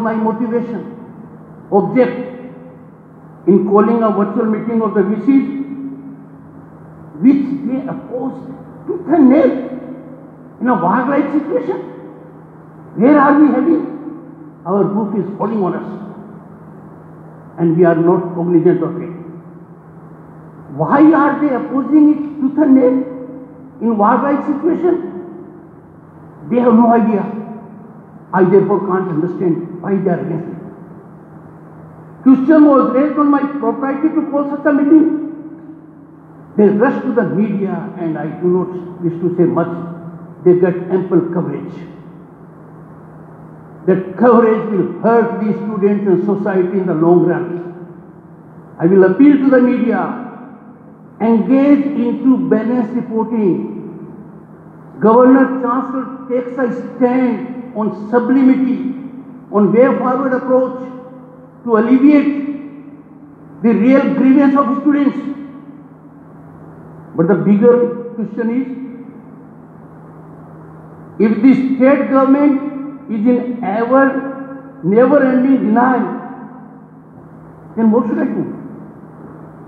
my motivation, object in calling a virtual meeting of the VCs, which they opposed tooth and nail in a war-like situation. Where are we heading? Our roof is falling on us, and we are not cognizant of it. Why are they opposing it tooth and nail in war-like situation? They have no idea. I therefore can't understand why they are against it. Question was raised on my propriety to call such a meeting. They rush to the media, and I do not wish to say much. They get ample coverage. That coverage will hurt the students and society in the long run. I will appeal to the media, engage into balanced reporting. Governor Chancellor takes a stand on sublimity, on way forward approach to alleviate the real grievance of students. But the bigger question is, if the state government is in never-ending denial, then what should I do?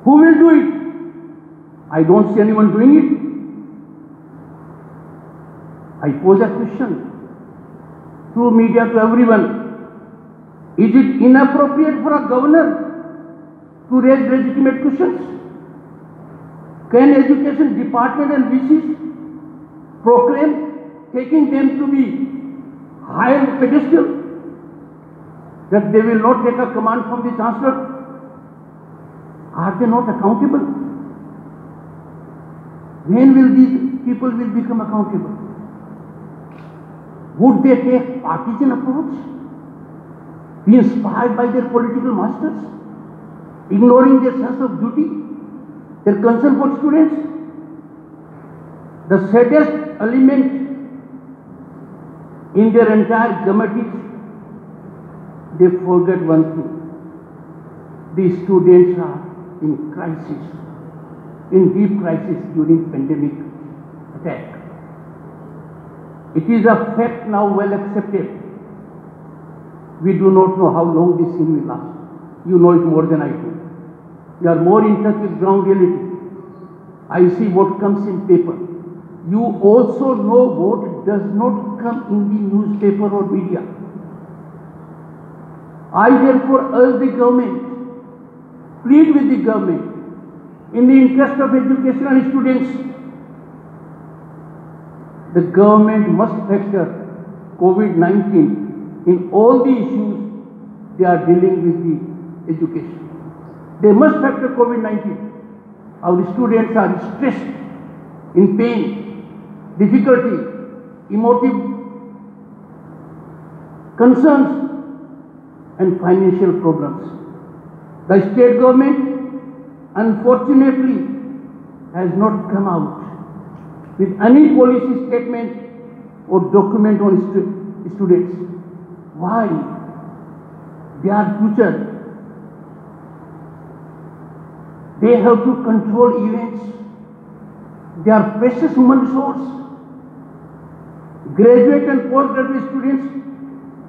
Who will do it? I don't see anyone doing it. I pose a question through media to everyone. Is it inappropriate for a governor to raise legitimate questions? Can education department and VCs proclaim taking them to be higher pedestal, that they will not take a command from the chancellor? Are they not accountable? When will these people will become accountable? Would they take partisan approach, be inspired by their political masters, ignoring their sense of duty, their concern for students? The saddest element in their entire gamut is they forget one thing. The students are in crisis, in deep crisis during pandemic attack. It is a fact now well accepted. We do not know how long this thing will last. You know it more than I do. You are more in touch with ground reality. I see what comes in paper. You also know what does not come in the newspaper or media. I therefore urge the government, plead with the government, in the interest of educational students, the government must factor COVID-19 in all the issues they are dealing with the education. They must factor COVID-19. Our students are stressed, in pain, difficulty, emotive concerns, and financial problems. The state government, unfortunately, has not come out with any policy statement or document on students. Why? They are future. They have to control events. They are precious human resource. Graduate and postgraduate students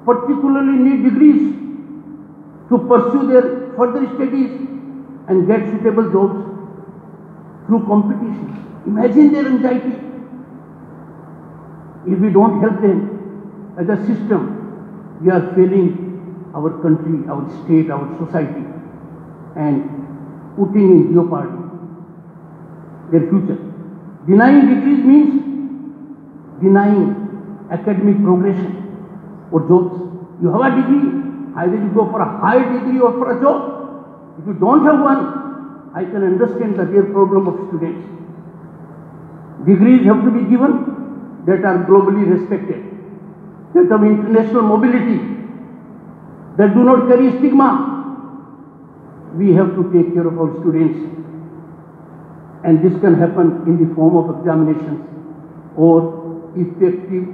particularly need degrees to pursue their further studies and get suitable jobs through competition. Imagine their anxiety. If we don't help them as a system, we are failing our country, our state, our society, and putting in jeopardy their future. Denying degrees means denying academic progression or jobs. You have a degree, either you go for a higher degree or for a job. If you don't have one, I can understand the real problem of students. Degrees have to be given that are globally respected, that have international mobility, that do not carry stigma. We have to take care of our students, and this can happen in the form of examinations or effective,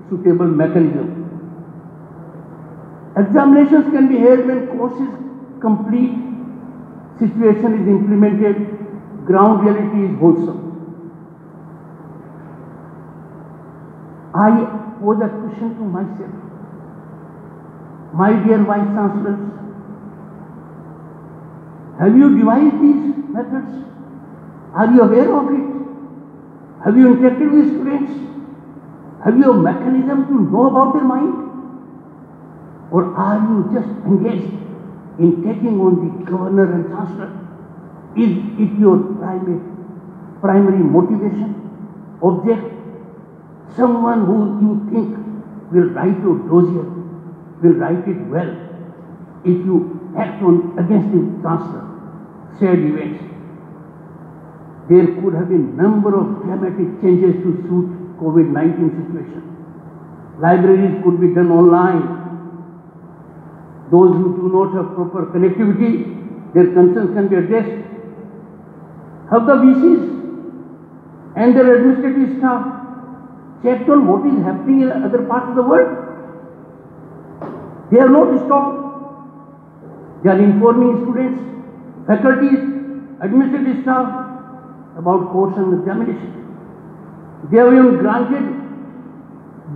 suitable mechanism. Examinations can be held when course is complete, situation is implemented, ground reality is wholesome. I pose a question to myself. My dear Vice Chancellors, have you devised these methods? Are you aware of it? Have you interacted with students? Have you a mechanism to know about their mind? Or are you just engaged in taking on the governor and chancellor? Is it your primary motivation, object? Someone who you think will write your dossier, will write it well if you act on against the chancellor, said events. There could have been number of dramatic changes to suit COVID-19 situation. Libraries could be done online. Those who do not have proper connectivity, their concerns can be addressed. Have the VCs and their administrative staff checked on what is happening in other parts of the world? They are not stopped. They are informing students, faculties, administrative staff about course and examination. They have even granted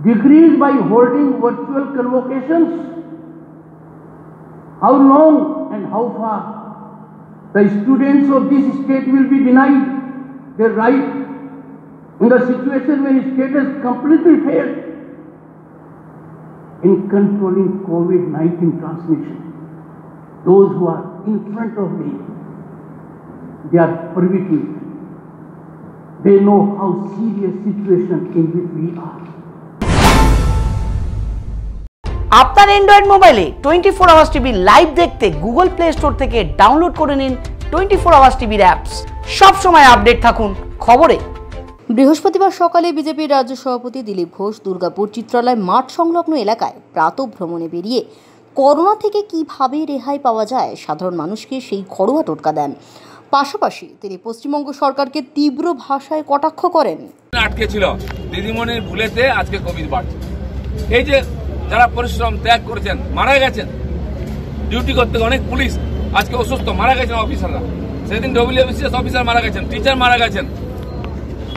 degrees by holding virtual convocations. How long and how far the students of this state will be denied their right in the situation when state has completely failed in controlling COVID-19 transmission? Those who are in front of me, they are privy to it. They know how serious situation in which we are. আপনার Android মোবাইলে 24 hours TV live দেখতে Google play store থেকে download করে নিন 24 hours টিভির apps. সব সময় update থাকুন খবরে। বৃহস্পতিবার সকালে বিজেপির রাজ্য সভাপতি দিলীপ ঘোষ দুর্গাপুর চিত্রালয় মাঠ সংলগ্ন এলাকায় প্রাতঃভ্রমণে বেরিয়ে করোনা থেকে কিভাবে রেহাই পাওয়া যায় সাধারণ মানুষকে সেই ঘরোয়া টোটকা দেন। পাশাপাশি তিনি পশ্চিমবঙ্গ সরকারকে তীব্র ভাষায় কটাক্ষ করেন। আটকে ছিল দিদিমণির ভুলেতে আজকে কোভিড বাড়ছে। এই যে যারা পরিশ্রম ত্যাগ করেছেন, মারা গেছেন ডিউটি করতে, অনেক পুলিশ আজকে অসুস্থ মারা গেছেন, অফিসাররা সেদিন ডব্লিউবিসিএস অফিসার মারা গেছেন, টিচার মারা গেছেন।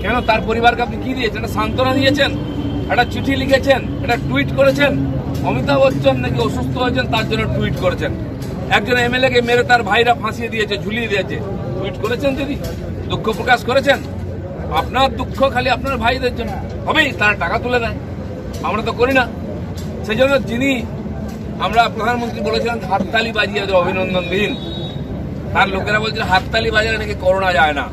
কেন তার পরিবারকে আপনি কি দিয়েছেন? একটা সান্ত্বনা দিয়েছেন, একটা চিঠি লিখেছেন, একটা টুইট করেছেন। অমিতাভ বচ্চন নাকি অসুস্থ হয়েছেন তার জন্য টুইট করেছেন। একজন এমএলএ কে মেরে তার ভাইরা ফাঁসিয়ে দিয়েছে, ঝুলিয়ে দিয়েছে, টুইট করেছেন, দিদি দুঃখ প্রকাশ করেছেন। আপনার দুঃখ খালি আপনার ভাইদের জন্য হবেই, তারা টাকা তুলে নেয়, আমরা তো করি না। সেই জন্য যিনি আমরা প্রধানমন্ত্রী বলেছিলেন হাততালি বাজিয়ে অভিনন্দন দিন, তার লোকেরা বলছে হাততালি বাজারে নাকি করোনা যায় না।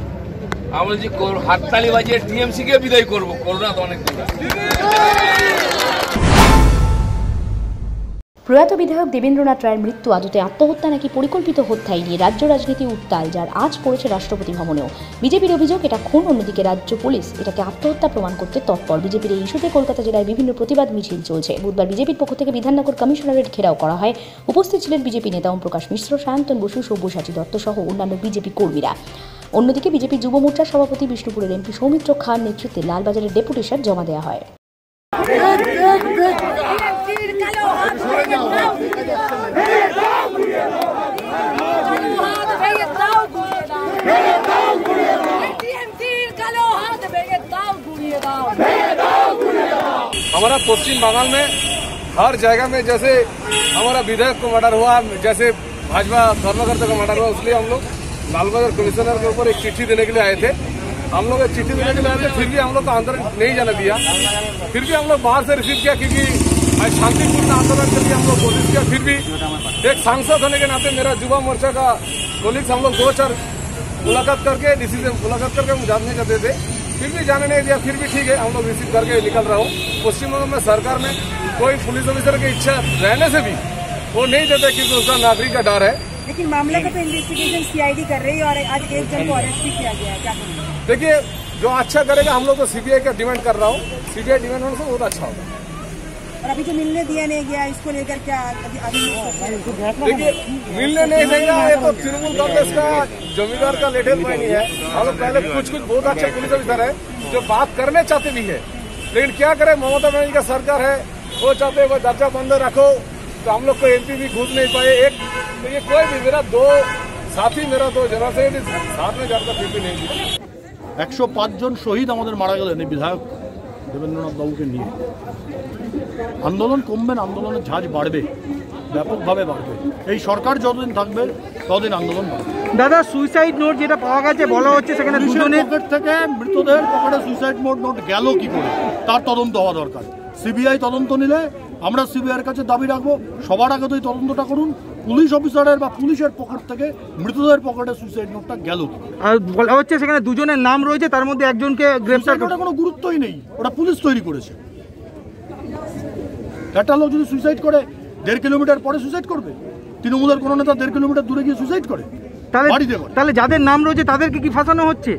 আমরা বলছি হাততালি বাজিয়ে টিএমসি কে বিদায় করবো, করোনা তো অনেক দূর। প্রয়াত বিধায়ক দেবেন্দ্রনাথ রায়ের মৃত্যু আদতে আত্মহত্যা নাকি পরিকল্পিত হত্যায় নিয়ে রাজ্য রাজনীতি উত্তাল, যার আজ পড়েছে রাষ্ট্রপতি ভবনেও। বিজেপির অভিযোগ এটা খুন, অন্যদিকে রাজ্য পুলিশ এটাকে আত্মহত্যা প্রমাণ করতে তৎপর। বিজেপির এই ইস্যুতে কলকাতা জেলায় বিভিন্ন প্রতিবাদ মিছিল চলছে। বুধবার বিজেপির পক্ষ থেকে বিধাননগর কমিশনারেট ঘেরাও করা হয়। উপস্থিত ছিলেন বিজেপি নেতা ওম প্রকাশ মিশ্র, সায়ন্তন বসু, সব্যসাচী দত্ত সহ অন্যান্য বিজেপি কর্মীরা। অন্যদিকে বিজেপি যুব মোর্চার সভাপতি বিষ্ণুপুরের এমপি সৌমিত্র খাঁর নেতৃত্বে লালবাজারে ডেপুটেশন জমা দেওয়া হয়। हमारा पश्चिम बंगाल में हर जगह में जैसे हमारा विधायक को मर्डर हुआ, जैसे भाजपा धर्मकर्ता को मर्डर हुआ, इसलिए हम लोग लालबाजार कमिश्नर के ऊपर एक चिट्ठी देने के लिए आए थे। हम लोग एक चिट्ठी देने के लिए आए थे, फिर भी हम लोग को अंदर नहीं जाने दिया। फिर भी हम लोग बाहर से रिसीव किया, क्योंकि शांतिपूर्ण आंदोलन के लिए हम लोग कोशिश किया। फिर भी एक सांसद होने के नाते मेरा युवा मोर्चा का कोलिग्स हम लोग 2-4 मुलाकात करके हम जानने चाहते थे, फिर भी जाने नहीं दिया। फिर भी ठीक है, हम लोग रिसीव करके निकल रहा हूँ। पश्चिम बंगाल में सरकार में कोई पुलिस ऑफिसर की इच्छा रहने से भी वो नहीं देते, क्योंकि उसका नागरिक का डर है। लेकिन मामले का तो इन्वेस्टिगेशन सीआईडी कर रही है और आज एक जन को अरेस्ट भी किया गया है, क्या करेंगे? देखिए, जो अच्छा करेगा हम लोग तो सीबीआई का डिमांड कर रहा हूँ, सीबीआई डिमांड होने से बहुत अच्छा होगा। और अभी जो मिलने दिया नहीं गया, इसको लेकर क्या अभी देखिए, मिलने नहीं देगा, ये तो तृणमूल कांग्रेस का जमींदार का लेटर नहीं है। हम लोग पहले कुछ बहुत अच्छे पुलिस ऑफिसर है जो बात करने चाहते भी है, लेकिन क्या करें, ममता बनर्जी का सरकार है, वो चाहते वो दर्जा बंद रखो, तो हम लोग को एमपी भी घुस नहीं पाए। एक ये कोई भी मेरा 2 साथी मेरा 2 जना से साथ में जाकर फिर भी नहीं दिया। 105 জন শহীদ আমাদের মারা গেলেন এই বিধায়ক দেবেন্দ্রনাথ বাবুকে নিয়ে। আন্দোলন কমবে না, আন্দোলনের ঝাঁজ বাড়বে। ব্যাপকভাবে বাড়বে। এই সরকার যতদিন থাকবে ততদিন আন্দোলন বাড়বে। দাদা, সুইসাইড নোট যেটা পাওয়া গেছে বলা হচ্ছে সেখানে দুজনের পকেট থেকে মৃতদের পকেটে সুইসাইড নোট গেল কি করে তার তদন্ত হওয়া দরকার। সিবিআই তদন্ত নিলে আমরা সিবিআইয়ের কাছে দাবি রাখবো সবার আগে তো এই তদন্তটা করুন, পুলিশ অফিসারের বা পুলিশের পকেট থেকে মৃতদের পকেটে সুইসাইড নোটটা গেল কি। আর বলা হচ্ছে সেখানে দুজনের নাম রয়েছে, তার মধ্যে একজনকে গ্রেফতার ওটা কোনো গুরুত্বই নেই, ওটা পুলিশ তৈরি করেছে। একটা লোক যদি সুইসাইড করে 1.5 কিলোমিটার পরে সুইসাইড করবে? তৃণমূলের কোনো নেতা 1.5 কিলোমিটার দূরে গিয়ে সুইসাইড করে? তাহলে যাদের নাম রয়েছে তাদেরকে কি ফাঁসানো হচ্ছে?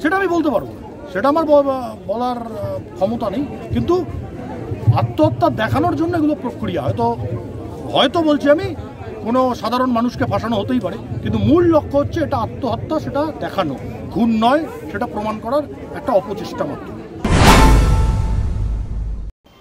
সেটা আমি বলতে পারবো না, সেটা আমার বলার ক্ষমতা নেই। কিন্তু আত্মহত্যা দেখানোর জন্য এগুলো প্রক্রিয়া হয়তো বলছি আমি কোনো সাধারণ মানুষকে ফাঁসানো হতেই পারে, কিন্তু মূল লক্ষ্য হচ্ছে এটা আত্মহত্যা, সেটা দেখানো, খুন নয়, সেটা প্রমাণ করার একটা অপচেষ্টা মাত্র।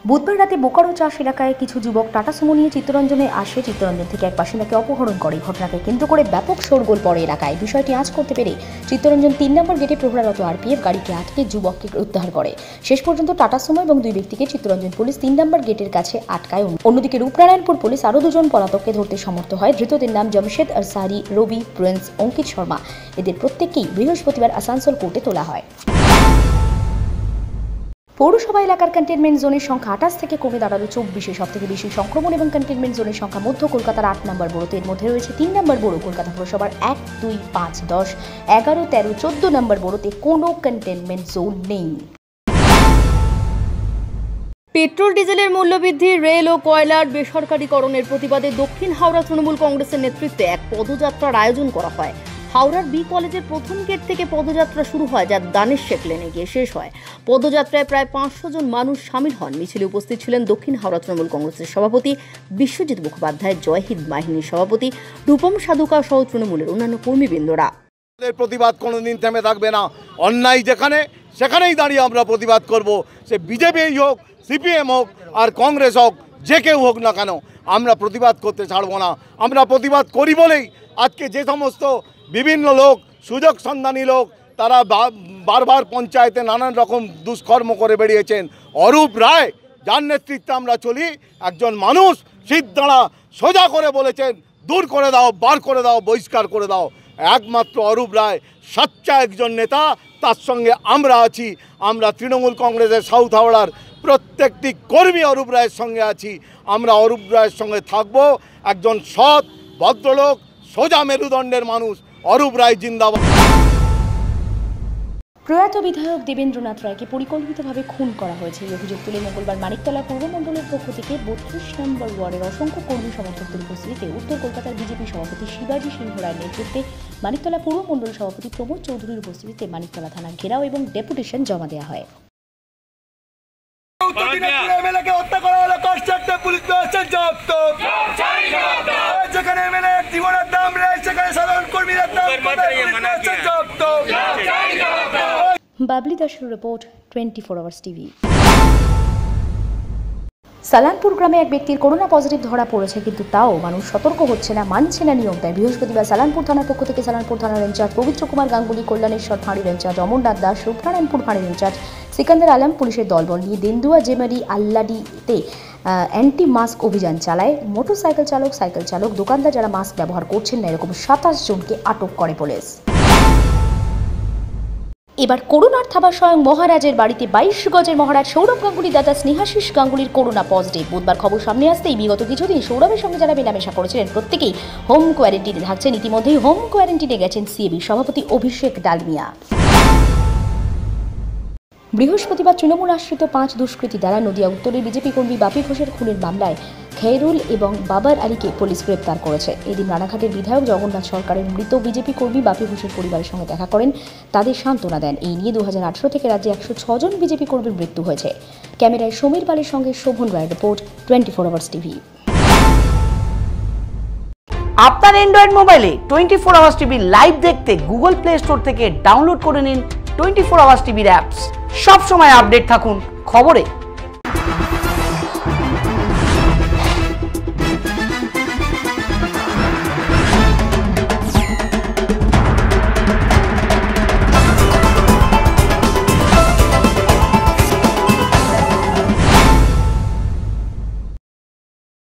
বুধবার রাতে বোকারো চাষ এলাকায় কিছু যুবক টাটা সুমো নিয়ে চিত্তরঞ্জনে আসে। চিত্তরঞ্জন থেকে এক বাসিন্দাকে অপহরণ করে। ঘটনাকে কেন্দ্র করে ব্যাপক শোরগোল পড়ে এলাকায়। বিষয়টি আঁচ করতে পেরে চিত্তরঞ্জন 3 নম্বর গেটে প্রহরারত আরপিএফ গাড়িকে আটকে যুবককে উদ্ধার করে। শেষ পর্যন্ত টাটা সুমো এবং 2 ব্যক্তিকে চিত্তরঞ্জন পুলিশ 3 নম্বর গেটের কাছে আটকায়। অন্যদিকে রূপনারায়ণপুর পুলিশ আরও 2 জন পলাতককে ধরতে সমর্থ হয়। ধৃতদের নাম জমশেদ আরসারি, রবি, প্রিন্স, অঙ্কিত শর্মা। এদের প্রত্যেককেই বৃহস্পতিবার আসানসোল কোর্টে তোলা হয়। পৌরসভা এলাকার কন্টেনমেন্ট জোনের সংখ্যা 28 থেকে কমে দাঁড়ালো 24-এ। সবথেকে বেশি সংক্রমণ এবং কন্টেনমেন্ট জোনের সংখ্যা মধ্য কলকাতার 8 নম্বর বড়োতে। এর মধ্যে রয়েছে 3 নম্বর বড়ো কলকাতা পৌরসভার 1, 2, 5, 10, 11, 13, 14 নম্বর বড়োতে কোনো কন্টেনমেন্ট জোন নেই। পেট্রোল ডিজেলের মূল্যবৃদ্ধি, রেল ও কয়লার বেসরকারীকরণের প্রতিবাদে দক্ষিণ হাওড়া তৃণমূল কংগ্রেসের নেতৃত্বে এক পদযাত্রার আয়োজন করা হয়। হাওড়ার বি কলেজের প্রথম গেট থেকে পদযাত্রা শুরু হয়, যা দানেশ শেখ লেনে গিয়ে শেষ হয়। পদযাত্রায় প্রায় 500 জন মানুষ সামিল হন। মিছিলে উপস্থিত ছিলেন দক্ষিণ হাওড়া তৃণমূল কংগ্রেসের সভাপতি বিশ্বজিৎ মুখোপাধ্যায়, জয়হিন্দ বাহিনীর সভাপতি রূপম সাধুকা সহ তৃণমূলের অন্যান্য কর্মীবৃন্দরা। প্রতিবাদ কোনোদিন থেমে থাকবে না। অন্যায় যেখানে সেখানেই দাঁড়িয়ে আমরা প্রতিবাদ করব। সে বিজেপি হোক, সিপিএম হোক আর কংগ্রেস হোক, যে কেউ হোক না কেন, আমরা প্রতিবাদ করতে ছাড়ব না। আমরা প্রতিবাদ করি বলেই আজকে যে সমস্ত বিভিন্ন লোক, সুযোগ সন্ধানী লোক, তারা বারবার পঞ্চায়েতে নানান রকম দুষ্কর্ম করে বেরিয়েছেন। অরূপ রায়, যার নেতৃত্বে আমরা চলি, একজন মানুষ সিদ্ধারা সোজা করে বলেছেন, দূর করে দাও, বার করে দাও, বহিষ্কার করে দাও। একমাত্র অরূপ রায় সচ্চা একজন নেতা, তার সঙ্গে আমরা আছি। আমরা তৃণমূল কংগ্রেসের সাউথ হাওড়ার প্রত্যেকটি কর্মী অরূপ রায়ের সঙ্গে আছি। আমরা অরূপ রায়ের সঙ্গে থাকব। একজন সৎ ভদ্রলোক, সোজা মেরুদণ্ডের মানুষ, অরূপ রায় জিন্দাবাদ। প্রয়াত বিধায়ক দেবেন্দ্রনাথ রায়কে পরিকল্পিতভাবে খুন করা হয়েছে। এই অভিযোগ তুলে মঙ্গলবার মানিকতলা পৌর মণ্ডলের পক্ষ থেকে 32 নম্বর ওয়ার্ডের অসংখ্য কর্মী সমর্থকদের উপস্থিতিতে উত্তর কলকাতার বিজেপি সভাপতি শিবাজী সিংহ রায়ের নেতৃত্বে মানিকতলা পৌর মণ্ডল সভাপতি প্রমোদ চৌধুরীর উপস্থিতিতে মানিকতলা থানা ঘেরাও এবং ডেপুটেশন জমা দেওয়া হয়। বাবলি দাসের রিপোর্ট, 24 আওয়ার্স টিভি। সালানপুর গ্রামে এক ব্যক্তির করোনা পজিটিভ ধরা পড়েছে, কিন্তু তাও মানুষ সতর্ক হচ্ছে না, মানছে না নিয়ম। তাই বৃহস্পতিবার সালানপুর থানার পক্ষ থেকে সালানপুর থানার ইনচার্জ পবিত্র কুমার গাঙ্গুলি, কল্যাণেশ্বর ফাঁড়ির ইনচার্জ অমরনাথ দাস, রূপনারায়ণপুর ফাঁড়ির ইনচার্জ সিকান্দার আলম পুলিশের দলবল নিয়ে দেন্দুয়া জেমারি আল্লাডিতে অ্যান্টি মাস্ক অভিযান চালায়। মোটরসাইকেল চালক, সাইকেল চালক, দোকানদার যারা মাস্ক ব্যবহার করছেন না, এরকম 27 জনকে আটক করে পুলিশ। এবার করোনার থাবা স্বয়ং মহারাজের বাড়িতে। 22 গজের মহারাজ সৌরভ গাঙ্গুলি দাদা স্নেহাশিস গাঙ্গুলির করোনা পজিটিভ। বুধবার খবর সামনে আসতেই বিগত কিছুদিন সৌরভের সঙ্গে যারা মেলামেশা করেছিলেন প্রত্যেকেই হোম কোয়ারেন্টিনে থাকছেন। ইতিমধ্যেই হোম কোয়ারেন্টিনে গেছেন সিএবি সভাপতি অভিষেক ডালমিয়া। বৃহস্পতিবার তৃণমূল আশ্রিত 5 দুষ্কৃতী দ্বারা নদিয়া উত্তরের বিজেপি কর্মী বাপি ঘোষের খুনের মামলায় খেরুল এবং বাবার আলীকে পুলিশ গ্রেপ্তার করেছে। এদিন রানাঘাটের বিধায়ক জগন্নাথ সরকারের মৃত বিজেপি কর্মী বাপি ঘোষের পরিবারের সঙ্গে দেখা করেন, তাদের সান্ত্বনা দেন। এই নিয়ে 2018 থেকে রাজ্যে 106 জন বিজেপি কর্মীর মৃত্যু হয়েছে। ক্যামেরায় সমীর পালের সঙ্গে শোভন রায়ের রিপোর্ট, 24 আওয়ার্স টিভি। আপনার অ্যান্ড্রয়েড মোবাইলে 24 আওয়ার্স টিভি লাইভ দেখতে গুগল প্লে স্টোর থেকে ডাউনলোড করে নিন 24 আওয়ার্স টিভির অ্যাপস। সব সময় আপডেট থাকুন খবরে।